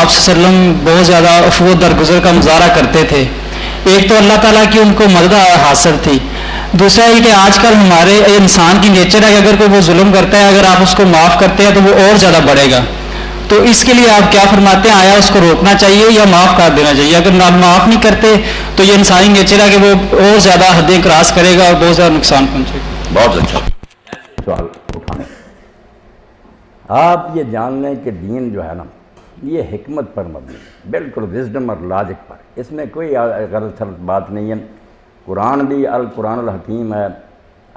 آپ صلی اللہ علیہ وسلم بہت زیادہ عفو و درگزر کا مظاہرہ کرتے تھے. ایک تو اللہ تعالیٰ کی ان کو مدد حاصل تھی. دوسرا یہ کہ آج کل ہمارے انسان کی نیچر ہے کہ اگر کوئی وہ ظلم کرتا ہے اگر آپ اس کو معاف کرتے ہیں تو وہ اور زیادہ بڑھے گا. تو اس کے لیے آپ کیا فرماتے ہیں؟ آیا اس کو روکنا چاہیے یا معاف کر دینا چاہیے؟ اگر معاف نہیں کرتے تو یہ انسانی نیچر ہے کہ وہ اور زیادہ حدیں کراس کرے گا اور بہت زیادہ نقصان پہنچے گا. بہت اچھا سوال اٹھانا. آپ یہ جان لیں کہ دین جو ہے نا یہ حکمت پر مبنی ہے، بالکل وزڈم اور لاجک پر. اس میں کوئی غلط سلط بات نہیں ہے. قرآن بھی القرآن الحکیم ہے،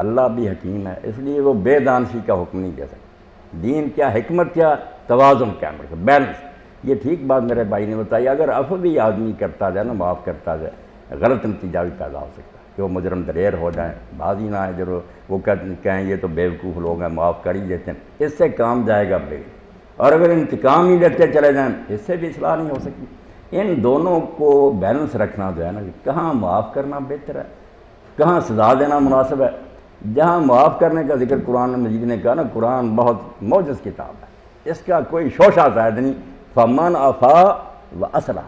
اللہ بھی حکیم ہے، اس لیے وہ بے دانشی کا حکم نہیں دے سکتا. دین کیا، حکمت کیا، توازن کیا، بیلنس. یہ ٹھیک بات میرے بھائی نے بتائی. اگر عفو بھی آدمی کرتا جائے نا، معاف کرتا جائے، غلط نتیجہ بھی پیدا ہو سکتا ہے کہ وہ مجرم دلیر ہو جائیں. بعض ہی نہ ہے جو وہ کہیں یہ تو بیوقوف لوگ ہیں معاف کر ہی دیتے ہیں. اس سے کام جائے گا بے. اور اگر انتقام ہی لیتے چلے جائیں اس سے بھی اصلاح نہیں ہو سکتی. ان دونوں کو بیلنس رکھنا جو ہے نا کہ کہاں معاف کرنا بہتر ہے، کہاں سزا دینا مناسب ہے. جہاں معاف کرنے کا ذکر قرآن مجید نے کہا نا، قرآن بہت معجز کتاب ہے، اس کا کوئی شوشہ زائد نہیں. فمن عفا و اصلح،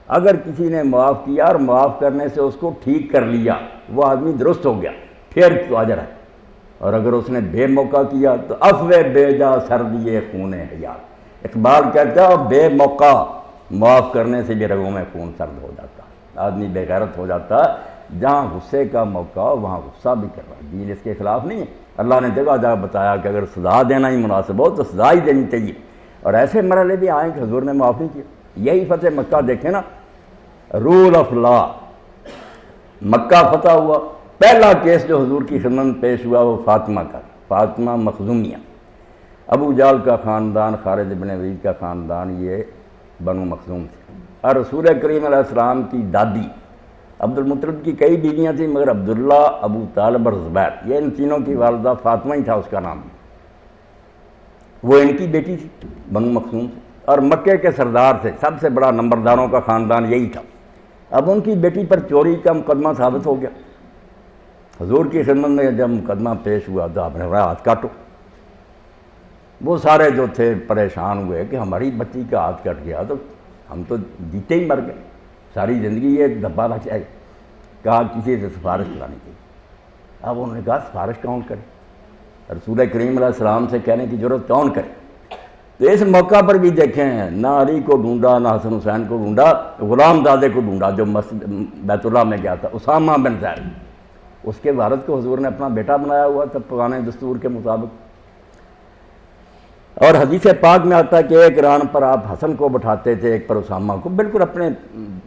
اگر کسی نے معاف کیا اور معاف کرنے سے اس کو ٹھیک کر لیا، وہ آدمی درست ہو گیا، پھر تو اجر ہے. اور اگر اس نے بے موقع کیا تو عفو بے جا سر دیے خون حیات. اقبال کہتا ہے بے موقع معاف کرنے سے بھی رگوں میں خون سرد ہو جاتا، آدمی بے غیرت ہو جاتا. جہاں غصے کا موقع ہو وہاں غصہ بھی کر رہا ہے. دین اس کے خلاف نہیں ہے. اللہ نے جگہ جگہ بتایا کہ اگر سزا دینا ہی مناسب ہو تو سزا ہی دینی چاہیے. اور ایسے مرحلے بھی آئیں کہ حضور نے معاف نہیں کیا. یہی فتح مکہ دیکھیں نا، رول آف لا. مکہ فتح ہوا، پہلا کیس جو حضور کی خدمت میں پیش ہوا وہ فاطمہ کا، فاطمہ مخزومیہ. ابو جہل کا خاندان، خالد بن ولید کا خاندان، یہ بنو مخزوم تھے. اور رسول کریم علیہ السلام کی دادی عبد المطلب کی کئی بیویاں تھیں، مگر عبداللہ، ابو طالب اور زبیر، یہ ان تینوں کی والدہ فاطمہ ہی تھا اس کا نام. وہ ان کی بیٹی تھی، بنو مخزوم سے، اور مکے کے سردار تھے. سب سے بڑا نمبرداروں کا خاندان یہی تھا. اب ان کی بیٹی پر چوری کا مقدمہ ثابت ہو گیا. حضور کی خدمت میں جب مقدمہ پیش ہوا تو آپ نے فرمایا ہاتھ کاٹو. وہ سارے جو تھے پریشان ہوئے کہ ہماری بچی کا ہاتھ کٹ گیا تو ہم تو جیتے ہی مر گئے، ساری زندگی یہ دبا بچ جائے. کہا کسی سے سفارش کرانی چاہیے. اب انہوں نے کہا سفارش کون کرے؟ رسول کریم علیہ السلام سے کہنے کی ضرورت کون کرے؟ تو اس موقع پر بھی دیکھیں، نہ علی کو ڈھونڈا، نہ حسن حسین کو ڈھونڈا، غلام زادے کو ڈھونڈا جو مسجد بیت اللہ میں گیا تھا، اسامہ بن زید. اس کے والد کو حضور نے اپنا بیٹا بنایا ہوا تھا پرانے دستور کے مطابق. اور حدیث پاک میں آتا ہے کہ ایک ران پر آپ حسن کو بٹھاتے تھے، ایک پر اسامہ کو، بالکل اپنے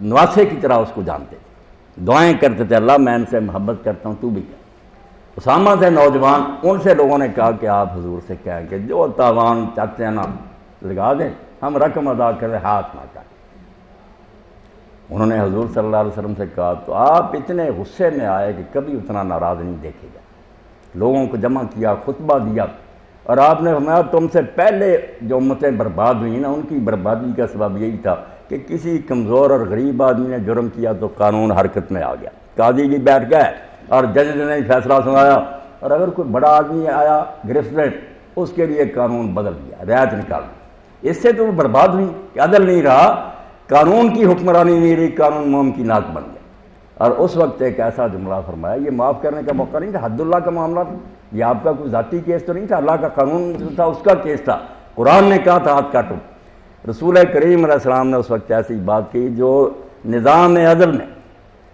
نواسے کی طرح اس کو جانتے تھے. دعائیں کرتے تھے، اللہ میں ان سے محبت کرتا ہوں تو بھی کر. اسامہ تھے نوجوان، ان سے لوگوں نے کہا کہ آپ حضور سے کہیں کہ جو تاوان چاہتے ہیں نا لگا دیں، ہم رقم ادا کریں، ہاتھ نہ کریں. انہوں نے حضور صلی اللہ علیہ وسلم سے کہا تو آپ اتنے غصے میں آئے کہ کبھی اتنا ناراض نہیں دیکھے گا. لوگوں کو جمع کیا، خطبہ دیا، اور آپ نے فرمایا تم سے پہلے جو امتیں برباد ہوئی نا ان کی بربادی کا سبب یہی تھا کہ کسی کمزور اور غریب آدمی نے جرم کیا تو قانون حرکت میں آ گیا. قاضی بھی بیٹھ گئے اور جج نے فیصلہ سنایا، اور اگر کوئی بڑا آدمی آیا گرفت میں اس کے لیے قانون بدل دیا، رعایت نکال دی. اس سے تو وہ برباد ہوئی کہ عدل نہیں رہا، قانون کی حکمرانی نہیں رہی، قانون ممکنات بن گئے. اور اس وقت ایک ایسا جملہ فرمایا، یہ معاف کرنے کا موقع نہیں تھا، حد اللہ کا معاملہ تھا. یہ آپ کا کوئی ذاتی کیس تو نہیں تھا، اللہ کا قانون جو تھا اس کا کیس تھا. قرآن نے کہا تھا ہاتھ کاٹو. رسول کریم علیہ السلام نے اس وقت ایسی بات کی جو نظام عدل میں،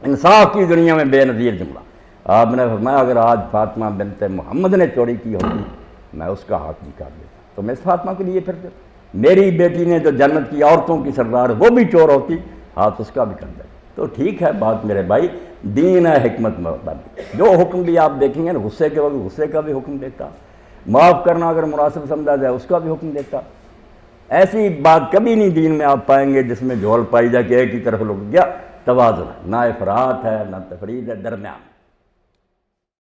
انصاف کی دنیا میں بے نظیر جملہ. آپ نے فرمایا اگر آج فاطمہ بنت محمد نے چوری کی ہوتی میں اس کا ہاتھ بھی کاٹ دیتا تو میں اس فاطمہ کے لیے پھر میری بیٹی نے جو جنت کی عورتوں کی سردار وہ بھی چور ہوتی، ہاتھ اس کا بھی کر دیتا. تو ٹھیک ہے بات میرے بھائی، دین ہے حکمت مبنی. جو حکم بھی آپ دیکھیں گے نا غصے کے وقت غصے کا بھی حکم دیتا، معاف کرنا اگر مناسب سمجھا جائے اس کا بھی حکم دیتا. ایسی بات کبھی نہیں دین میں آپ پائیں گے جس میں جھول پائی جائے کہ ایک ہی طرف لوگ گیا. توازن ہے، نہ افراط ہے نہ تفرید ہے، درمیان.